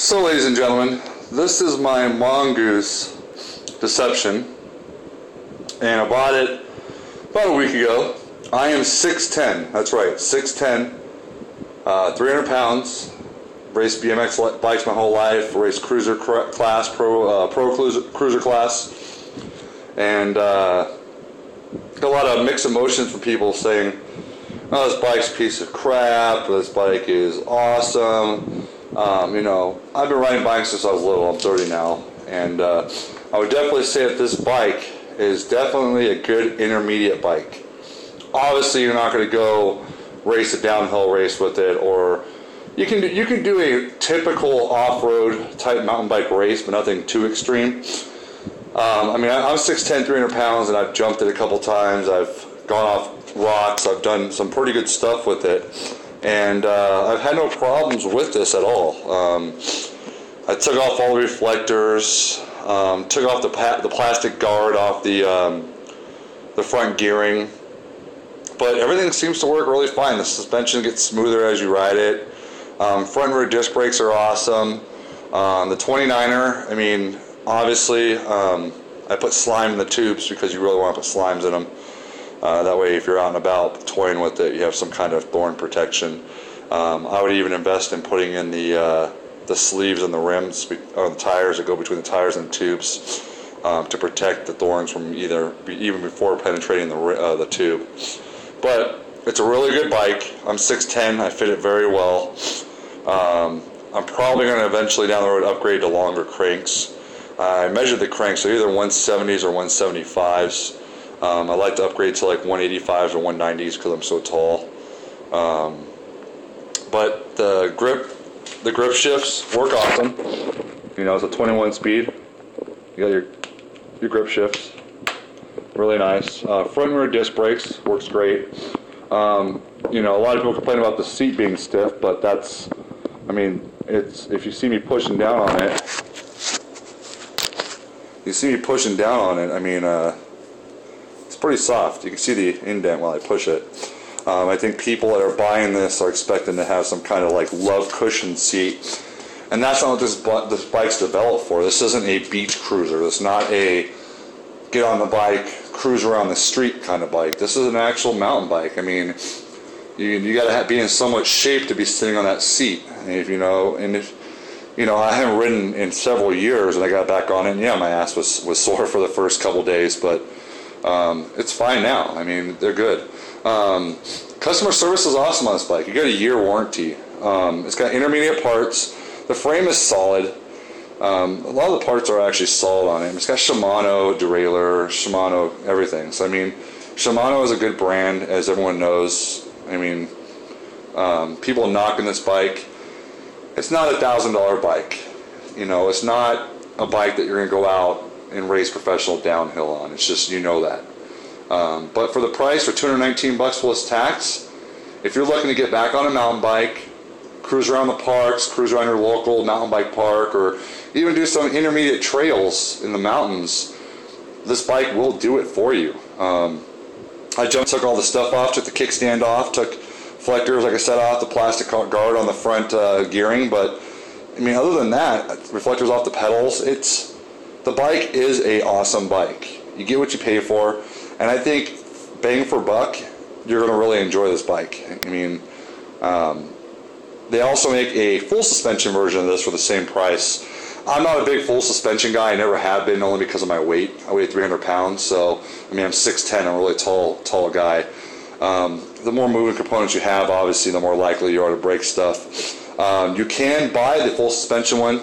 So, ladies and gentlemen, this is my Mongoose Deception, and I bought it about a week ago. I am 6'10", that's right, 6'10", 300 pounds, raced BMX bikes my whole life, raced cruiser class, pro cruiser class, and got a lot of mixed emotions from people saying, oh, this bike's a piece of crap, this bike is awesome. I've been riding bikes since I was little. I'm 30 now, and I would definitely say that this bike is definitely a good intermediate bike. Obviously, you're not going to go race a downhill race with it, or you can do a typical off-road type mountain bike race, but nothing too extreme. I'm 6'10", 300 pounds, and I've jumped it a couple times. I've gone off rocks. I've done some pretty good stuff with it. And I've had no problems with this at all. I took off all the reflectors, took off the plastic guard off the front gearing, but everything seems to work really fine. The suspension gets smoother as you ride it. Front and rear disc brakes are awesome. The 29er, obviously, I put slime in the tubes because you really want to put slimes in them. That way, if you're out and about toying with it, you have some kind of thorn protection. I would even invest in putting in the sleeves and the rims on the tires that go between the tires and the tubes to protect the thorns from even before penetrating the tube. But it's a really good bike. I'm 6'10". I fit it very well. I'm probably going to eventually down the road upgrade to longer cranks. I measured the cranks, so either 170s or 175s. I like to upgrade to like 185s or 190s because I'm so tall. But the grip shifts work awesome. It's a 21 speed. You got your grip shifts. Really nice. Front and rear disc brakes works great. A lot of people complain about the seat being stiff, but that's, if you see me pushing down on it, it's pretty soft. You can see the indent while I push it. I think people that are buying this are expecting to have some kind of like love cushion seat, and that's not what this bike's developed for. This isn't a beach cruiser. This is not a get on the bike, cruise around the street kind of bike. This is an actual mountain bike. You got to be in somewhat shape to be sitting on that seat. I haven't ridden in several years, and I got back on it. And yeah, my ass was sore for the first couple days, but it's fine now. They're good. Customer service is awesome on this bike. You get a year warranty. It's got intermediate parts. The frame is solid. A lot of the parts are actually solid on it. It's got Shimano derailleur, Shimano everything. So Shimano is a good brand, as everyone knows. People knocking this bike. It's not a $1,000 bike. It's not a bike that you're going to go out and race professional downhill on. It's just, that. But for the price, for $219 plus tax, if you're looking to get back on a mountain bike, cruise around the parks, cruise around your local mountain bike park, or even do some intermediate trails in the mountains, this bike will do it for you. I took all the stuff off, took the kickstand off, took reflectors, like I said, off, the plastic guard on the front gearing, but other than that, reflectors off the pedals, the bike is a awesome bike. You get what you pay for, and I think bang for buck, you're going to really enjoy this bike. They also make a full suspension version of this for the same price. I'm not a big full suspension guy. I never have been, only because of my weight. I weigh 300 pounds, so I'm 6'10". I'm a really tall guy. The more moving components you have, obviously, the more likely you are to break stuff. You can buy the full suspension one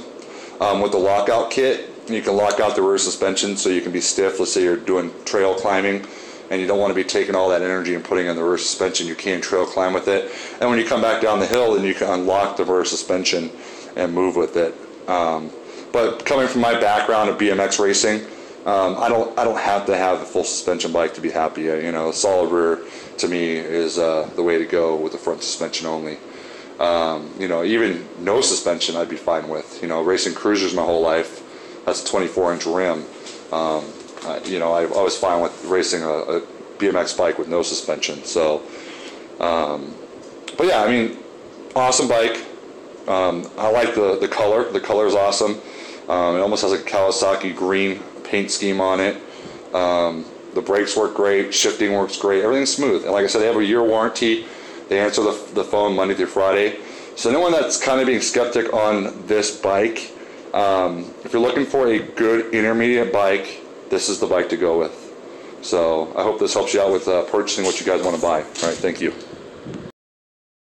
with the lockout kit. You can lock out the rear suspension so you can be stiff. Let's say you're doing trail climbing and you don't want to be taking all that energy and putting in the rear suspension. You can trail climb with it. And when you come back down the hill, then you can unlock the rear suspension and move with it. But coming from my background of BMX racing, I don't have to have a full suspension bike to be happy. A solid rear to me is the way to go with the front suspension only. Even no suspension I'd be fine with. Racing cruisers my whole life. That's a 24-inch rim. I was fine with racing a BMX bike with no suspension. So, but yeah, awesome bike. I like the color. The color is awesome. It almost has a Kawasaki green paint scheme on it. The brakes work great. Shifting works great. Everything's smooth. And like I said, they have a year warranty. They answer the phone Monday through Friday. So anyone that's kind of being skeptic on this bike, if you're looking for a good intermediate bike, this is the bike to go with. So I hope this helps you out with purchasing what you guys want to buy. All right, thank you.